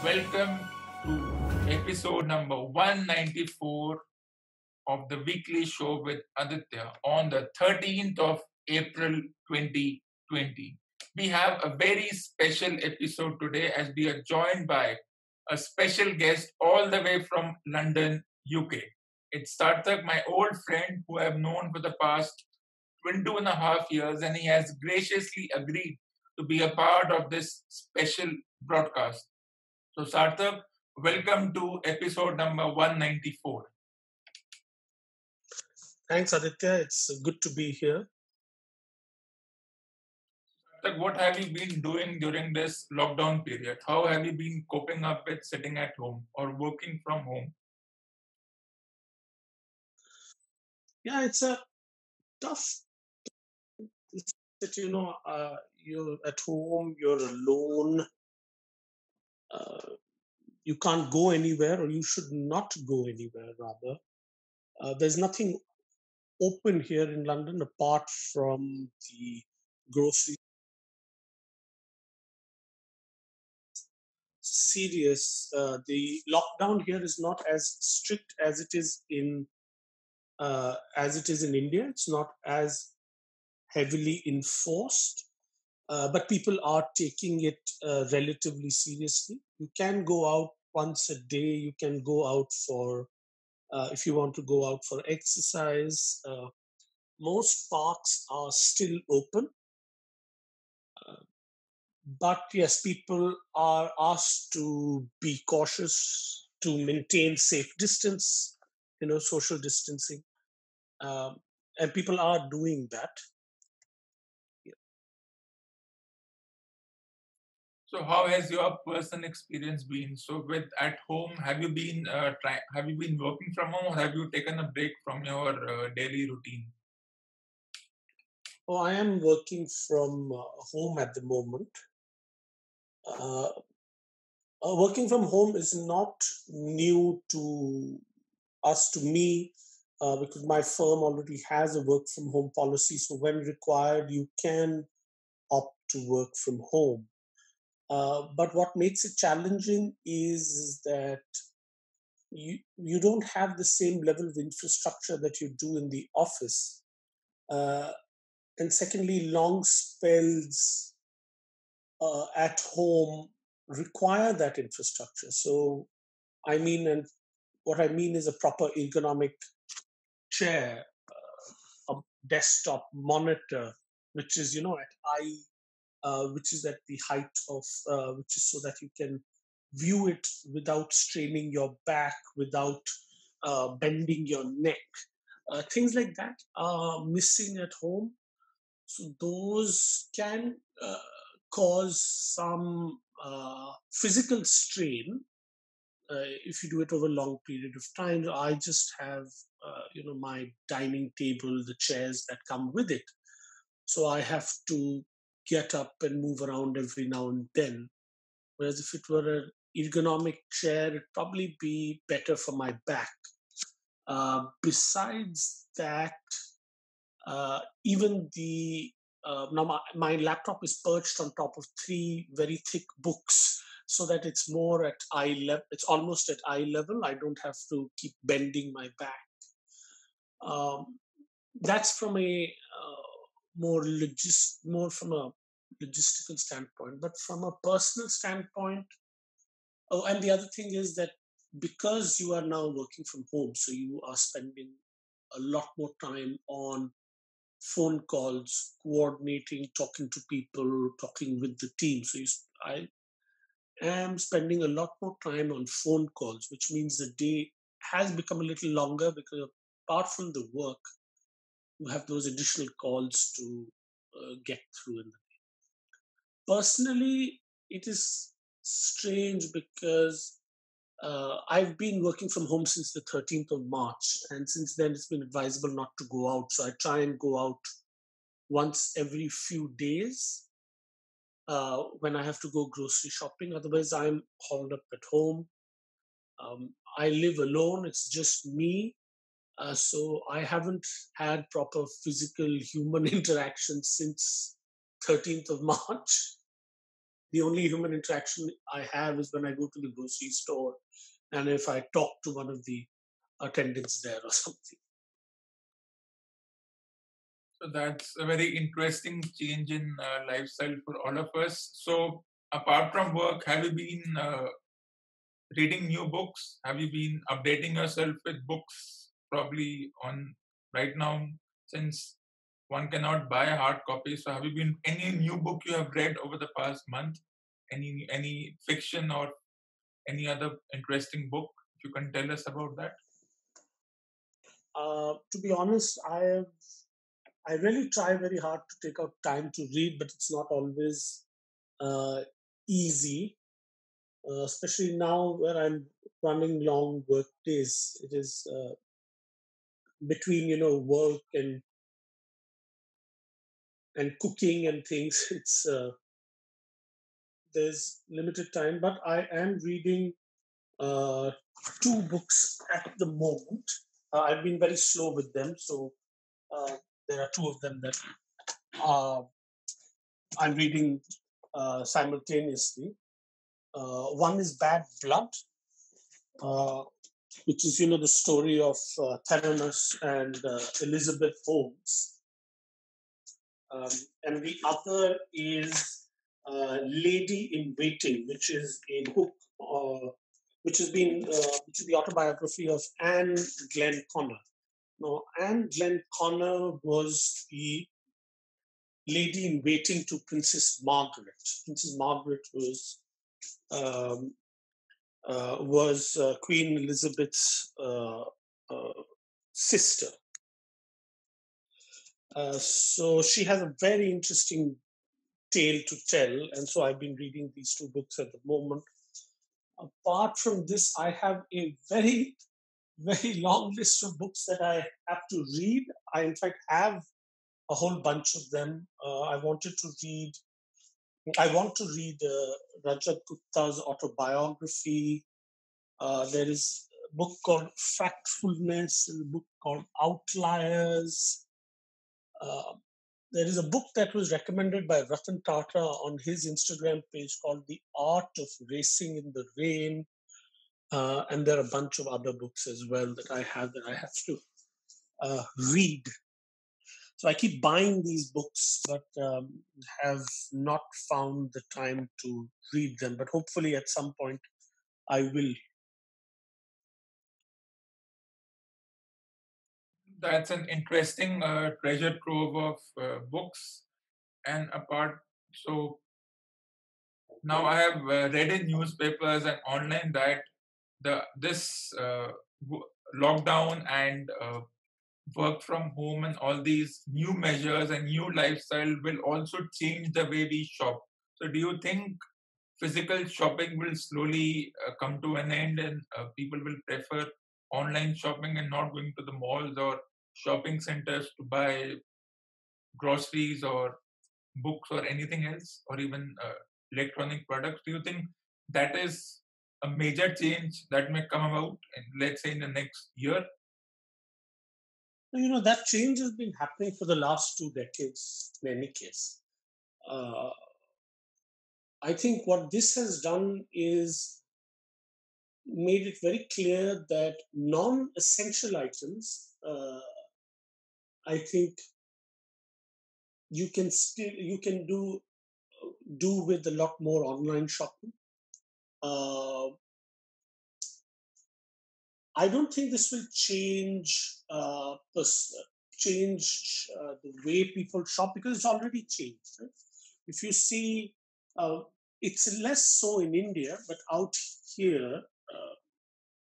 Welcome to episode number 194 of the weekly show with Aditya on the 13th of April 2020. We have a very special episode today as we are joined by a special guest all the way from London, UK. It's Sarthak, my old friend who I've known for the past 22.5 years, and he has graciously agreed to be a part of this special broadcast. So, Sarthak, welcome to episode number 194. Thanks, Aditya. It's good to be here. Sarthak, what have you been doing during this lockdown period? How have you been coping up with sitting at home or working from home? Yeah, it's a tough. It's that you're at home, you're alone. You can't go anywhere, or you should not go anywhere. Rather, there's nothing open here in London apart from the grocery. Serious. The lockdown here is not as strict as it is in India. It's not as heavily enforced, but people are taking it relatively seriously. You can go out once a day. You can go out for if you want to go out for exercise. Most parks are still open, but yes, people are asked to be cautious, to maintain safe distance, social distancing, and people are doing that. So, how has your personal experience been? So, with at home, have you been have you been working from home, or have you taken a break from your daily routine? Oh, I am working from home at the moment. Uh, Working from home is not new to us, to me, because my firm already has a work from home policy. So when required, you can opt to work from home. But what makes it challenging is that you don't have the same level of infrastructure that you do in the office. And secondly, long spells at home require that infrastructure. So, and what I mean is a proper ergonomic chair, a desktop monitor, which is, which is at the height of, which is so that you can view it without straining your back, without bending your neck. Things like that are missing at home. So those can cause some physical strain if you do it over a long period of time. I just have, my dining table, the chairs that come with it. So I have to get up and move around every now and then. Whereas if it were an ergonomic chair, it'd probably be better for my back. Besides that, even the now my laptop is perched on top of three very thick books, so that it's more at eye level. It's almost at eye level. I don't have to keep bending my back. That's from a more from a logistical standpoint, but from a personal standpoint. Oh, and the other thing is that because you are now working from home, so you are spending a lot more time on phone calls, coordinating, talking to people, talking with the team. So I am spending a lot more time on phone calls, which means the day has become a little longer because apart from the work, you have those additional calls to get through in the day. Personally, it is strange because I've been working from home since the 13th of March, and since then it's been advisable not to go out. So I try and go out once every few days when I have to go grocery shopping. Otherwise, I'm holed up at home. I live alone, it's just me. So I haven't had proper physical human interaction since 13th of March. the only human interaction I have is when I go to the grocery store and if I talk to one of the attendants there or something. So that's a very interesting change in lifestyle for all of us. So apart from work, have you been reading new books? Have you been updating yourself with books? Probably on right now, since one cannot buy a hard copy. So have you been any new book you have read over the past month? Any fiction or any other interesting book? If you can tell us about that. To be honest, I really try very hard to take out time to read, but it's not always easy, especially now where I'm running long work days. It is between work and cooking and things. It's there's limited time, but I am reading uh, two books at the moment. I've been very slow with them, so there are two of them that I'm reading simultaneously. One is Bad Blood, uh, which is the story of Theranos and Elizabeth Holmes, and the other is Lady in Waiting, which is a book which has been which is the autobiography of Anne Glenconner. Now, Anne Glenconner was the lady in waiting to Princess Margaret. Princess Margaret was Queen Elizabeth's sister. So she has a very interesting tale to tell, and so I've been reading these two books at the moment. Apart from this, I have a very, very long list of books that I have to read. I, in fact, have a whole bunch of them. I want to read Rajat Gupta's autobiography. There is a book called Factfulness, and a book called Outliers. There is a book that was recommended by Ratan Tata on his Instagram page called The Art of Racing in the Rain. And there are a bunch of other books as well that I have to read. So I keep buying these books, but have not found the time to read them. But hopefully at some point I will. That's an interesting treasure trove of books. And apart, so now I have read in newspapers and online that this lockdown and work from home and all these new measures and new lifestyle will also change the way we shop. So do you think physical shopping will slowly come to an end and people will prefer online shopping and not going to the malls or shopping centers to buy groceries or books or anything else, or even electronic products? Do you think that is a major change that may come about in, let's say, in the next year? That change has been happening for the last 2 decades in any case. I think what this has done is made it very clear that non-essential items, I think you can do with a lot more online shopping. I don't think this will change the way people shop, because it's already changed. Right? If you see, it's less so in India, but out here,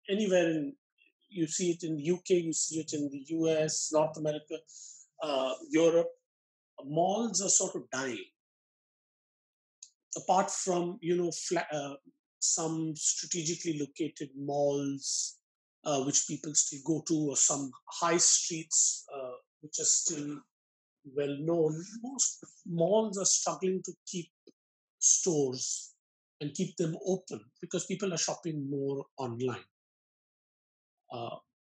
anywhere you see it in the UK, you see it in the US, North America, Europe. Malls are sort of dying. Apart from some strategically located malls which people still go to, or some high streets which are still well known, most malls are struggling to keep stores and keep them open because people are shopping more online.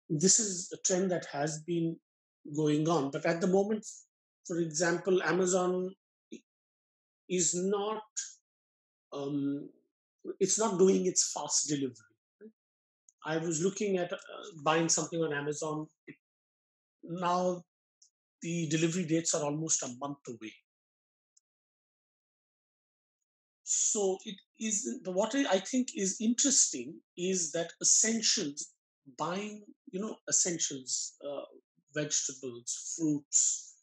This is a trend that has been going on, but at the moment, for example, Amazon is not it's not doing its fast delivery. I was looking at buying something on Amazon. Now the delivery dates are almost a month away. So it is what I think is interesting is that essentials, buying, essentials, vegetables, fruits,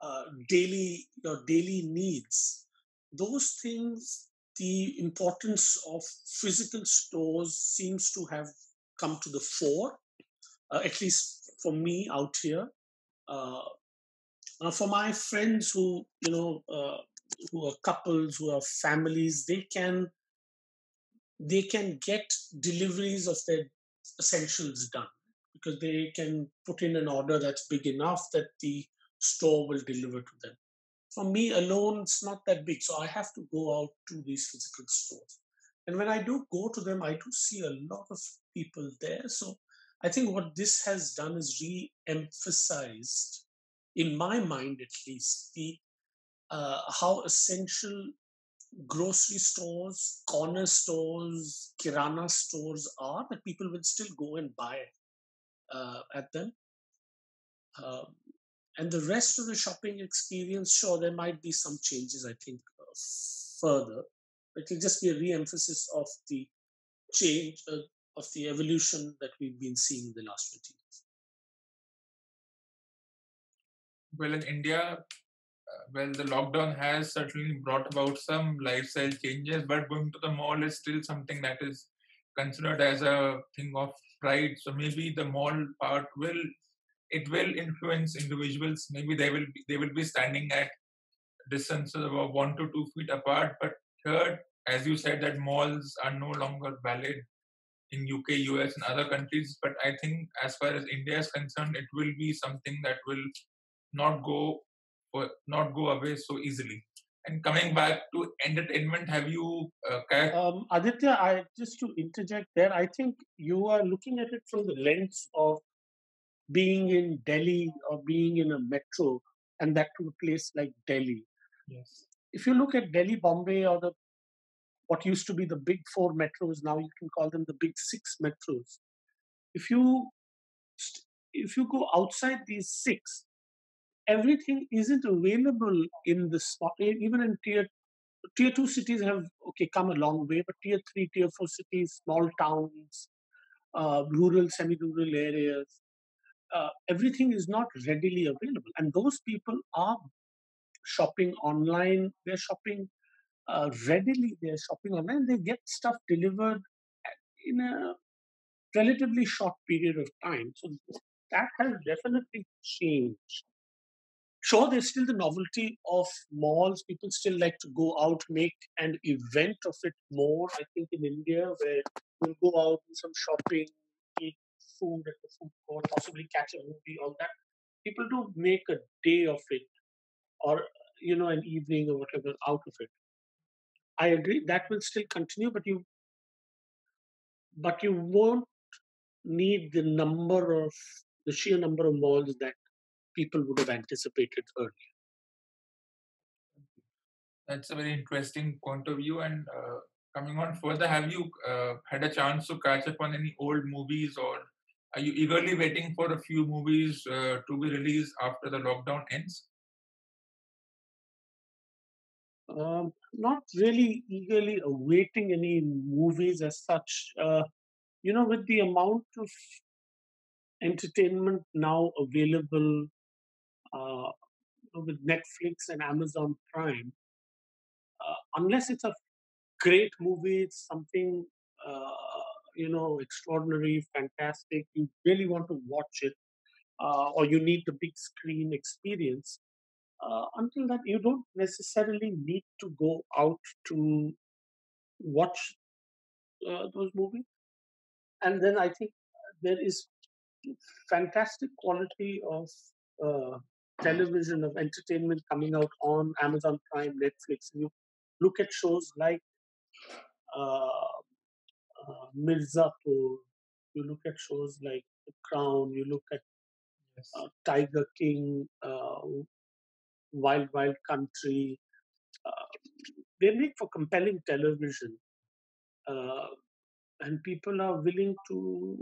your daily needs, those things, the importance of physical stores seems to have come to the fore, at least for me out here. Uh, for my friends who are couples, who are families, they can get deliveries of their essentials done because they can put in an order that's big enough that the store will deliver to them. For me alone, it's not that big, so I have to go out to these physical stores. And when I do go to them, I do see a lot of people there. So I think what this has done is re-emphasized, in my mind at least, the how essential grocery stores, corner stores, kirana stores are, that people will still go and buy at them. Um, and the rest of the shopping experience, sure, there might be some changes, I think, further. It will just be a re-emphasis of the change, of the evolution that we've been seeing in the last 20 years. Well, in India, well, the lockdown has certainly brought about some lifestyle changes, but going to the mall is still something that is considered as a thing of pride. So maybe the mall part will influence individuals. Maybe they will be standing at distances of about 1 to 2 feet apart. But third, as you said, that malls are no longer valid in UK, US, and other countries. But I think as far as India is concerned, it will be something that will not go not go away so easily. And coming back to entertainment, have you Aditya, just to interject there, I think you are looking at it from the lens of being in Delhi or being in a metro, and that to a place like Delhi. Yes. If you look at Delhi, Bombay, or what used to be the big four metros, now you can call them the big six metros. If you if you go outside these six, everything isn't available in the spot. Even in tier two cities have come a long way, but tier three, tier four cities, small towns, rural, semi-rural areas, everything is not readily available, and those people are shopping online. They're shopping readily. They're shopping online. They get stuff delivered in a relatively short period of time. So that has definitely changed. Sure, there's still the novelty of malls. People still like to go out, make an event of it more. I think in India, where we'll go out, do some shopping, eat food at the food court, possibly catch a movie, all that. People do make a day of it, or an evening or whatever out of it. I agree that will still continue, but you won't need the sheer number of malls that people would have anticipated earlier. That's a very interesting point of view. And coming on further, have you had a chance to catch up on any old movies, or are you eagerly waiting for a few movies to be released after the lockdown ends? Not really eagerly awaiting any movies as such. With the amount of entertainment now available with Netflix and Amazon Prime, unless it's a great movie, it's something extraordinary, fantastic, you really want to watch it, or you need the big screen experience. Until that, you don't necessarily need to go out to watch those movies. And then I think there is fantastic quality of uh, television, of entertainment coming out on Amazon Prime, Netflix. You look at shows like uh, Mirzapur, you look at shows like The Crown, you look at Yes. Tiger King, Wild Wild Country. they make for compelling television, uh, and people are willing to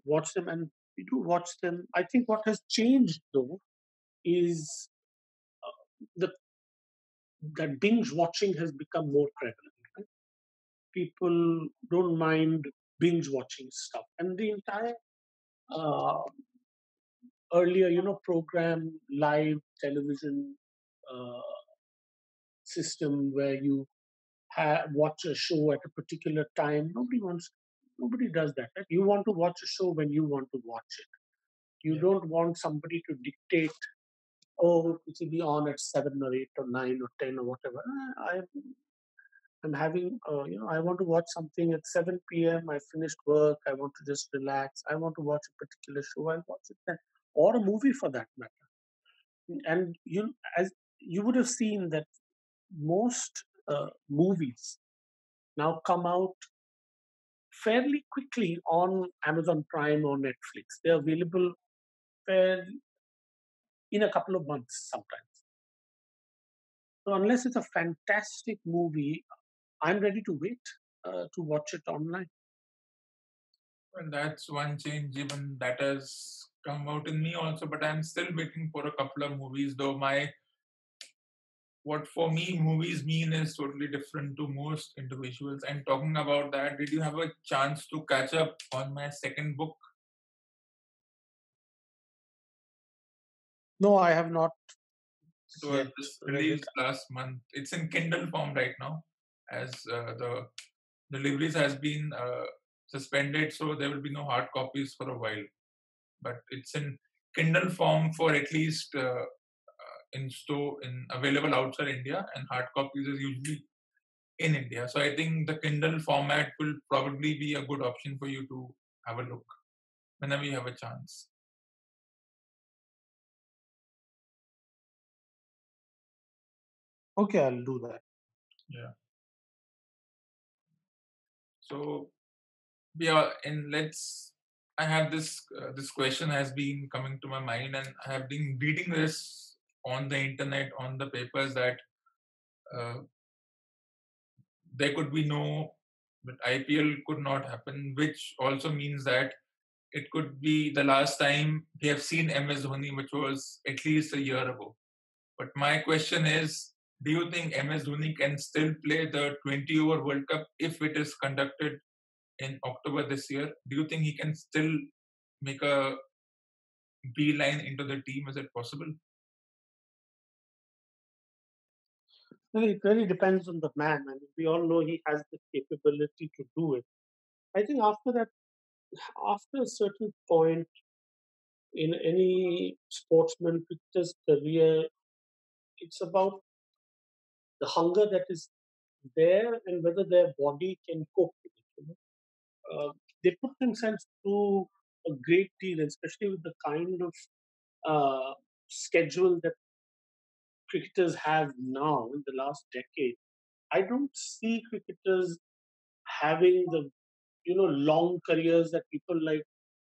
watch them, and we do watch them. I think what has changed though is the that binge watching has become more prevalent. Right? People don't mind binge watching stuff, and the entire uh, earlier, program live television uh, system where you watch a show at a particular time. Nobody does that. Right? You want to watch a show when you want to watch it. You Yeah. don't want somebody to dictate, oh, it will be on at 7 or 8 or 9 or 10 or whatever. I'm having, I want to watch something at 7 p.m. I finished work. I want to just relax. I want to watch a particular show. I'll watch it then, or a movie for that matter. And as you would have seen that most movies now come out fairly quickly on Amazon Prime or Netflix. They're available fairly in a couple of months sometimes. So unless it's a fantastic movie, I'm ready to wait to watch it online. And that's one change even that has come out in me also, but I'm still waiting for a couple of movies, though my what for me movies mean is totally different to most individuals. And talking about that, did you have a chance to catch up on my second book? No, I have not It was yet just read it. released last month. It's in Kindle form right now, as the deliveries has been suspended, so there will be no hard copies for a while. But it's in Kindle form for at least in store in available outside India, and hard copies is usually in India. So I think the Kindle format will probably be a good option for you to have a look whenever you have a chance. Okay, I'll do that. Yeah. So yeah, and let's. I have this question has been coming to my mind, and I have been reading this on the internet on the papers that uh, there could be no, but IPL could not happen, which also means that it could be the last time we have seen MS Dhoni, which was at least a year ago. But my question is, do you think MS Dhoni can still play the 20 over World Cup if it is conducted in October this year? Do you think he can still make a beeline into the team? Is it possible? Well, it really depends on the man. I mean, we all know he has the capability to do it. I think after a certain point in any sportsman cricketer's career, it's about the hunger that is there and whether their body can cope with it. They put themselves through a great deal, especially with the kind of schedule that cricketers have now in the last decade. I don't see cricketers having the long careers that people like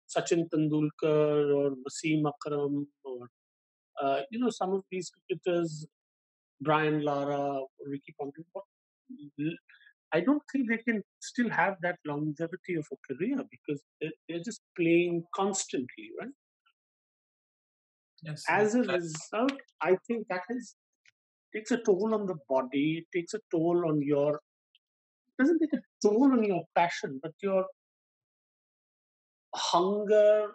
Sachin Tendulkar or Wasim Akram or some of these cricketers, Brian Lara, or Ricky Ponting. I don't think they can still have that longevity of a career because they're just playing constantly, right? Yes, yes. As a result, I think takes a toll on the body, it takes a toll on your doesn't take a toll on your passion, but your hunger,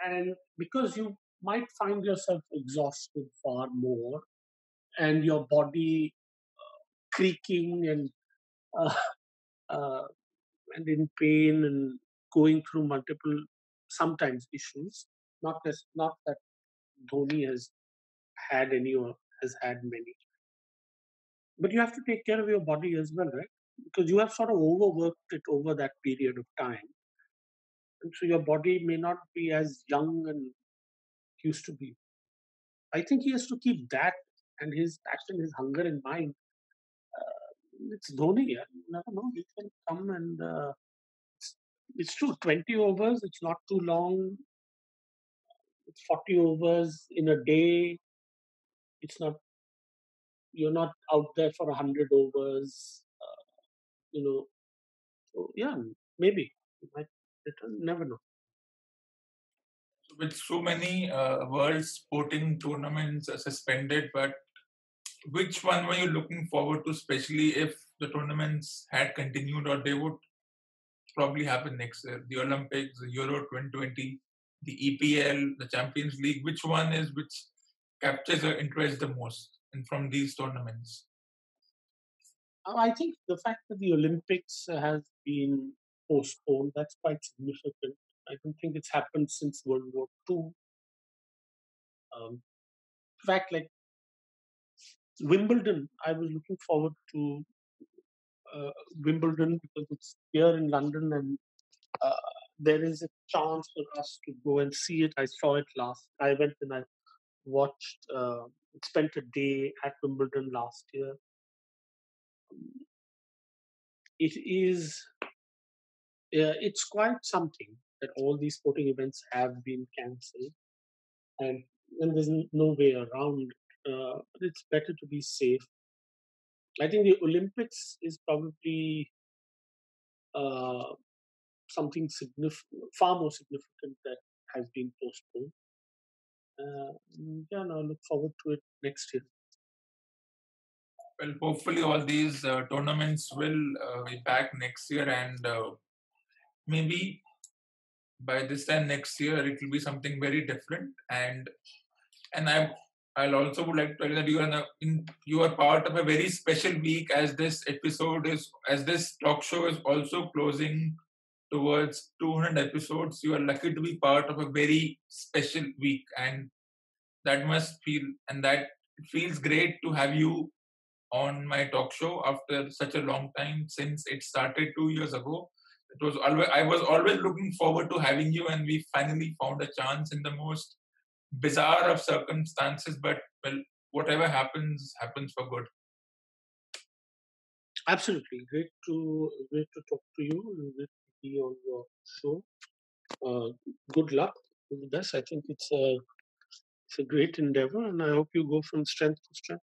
and because you might find yourself exhausted far more and your body creaking uh, uh, and in pain and going through multiple sometimes issues. Not that Dhoni has had any or has had many, but you have to take care of your body as well, right? Because you have sort of overworked it over that period of time, and so your body may not be as young and used to be. I think he has to keep that and his passion, his hunger in mind. It's Dhoni. Yeah. You never know. He can come and it's, it's true. 20 overs. It's not too long. It's 40 overs in a day. It's not. you're not out there for 100 overs. You know, so yeah, maybe you might return. Never know. With so many world sporting tournaments suspended, but which one were you looking forward to, especially if the tournaments had continued or they would probably happen next year? The Olympics, the Euro 2020, the EPL, the Champions League. Which one is which captures your interest the most and from these tournaments? I think the fact that the Olympics has been postponed, that's quite significant. I don't think it's happened since World War II. In fact, like Wimbledon, I was looking forward to Wimbledon because it's here in London, and uh, there is a chance for us to go and see it. I saw it last. I went and I watched, spent a day at Wimbledon last year. It is, it's quite something that all these sporting events have been cancelled, and when there's no way around, it's better to be safe. I think the Olympics is probably uh, something far more significant that has been postponed. Yeah, and I look forward to it next year. Well, hopefully all these tournaments will be back next year, and maybe by this time next year it will be something very different. And I'll also would like to tell you that you are part of a very special week, as this talk show is also closing towards 200 episodes. You are lucky to be part of a very special week, and that it feels great to have you on my talk show after such a long time, since it started 2 years ago. I was always looking forward to having you, and we finally found a chance in the most bizarre of circumstances. But well, whatever happens, happens for good. Absolutely, great to talk to you and great to be on your show. Good luck with this. I think it's a great endeavor, and I hope you go from strength to strength.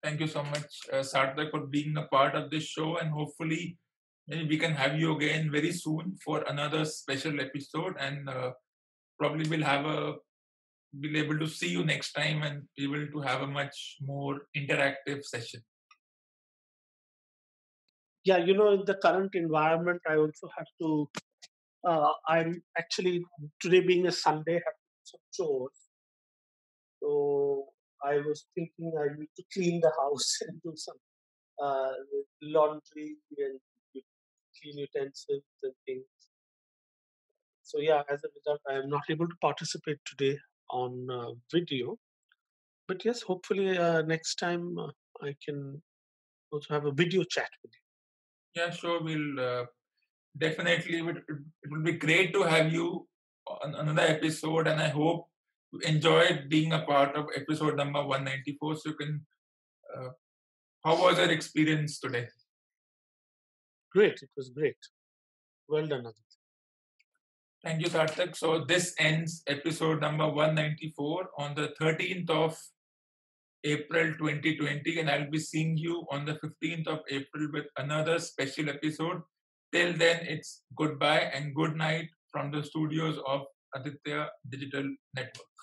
Thank you so much, Sarthak, for being a part of this show, and hopefully maybe we can have you again very soon for another special episode, and probably we'll able to see you next time and be able to have a much more interactive session. Yeah, in the current environment, I also have to. I'm actually today being a Sunday, have to do some chores. So I was thinking I need to clean the house and do some uh, laundry and clean utensils and things. So yeah, as a result, I am not able to participate today on video. But yes, hopefully next time I can also have a video chat with you. Yeah, sure. We'll definitely. It will be great to have you on another episode, and I hope you enjoyed being a part of episode number 194. So you can. Uh, how was your experience today? Great, it was great. Well done, Aditya. Thank you, Sarthak. So this ends episode number 194 on the 13th of April 2020, and I'll be seeing you on the 15th of April with another special episode. Till then, it's goodbye and good night from the studios of Aditya Digital Network.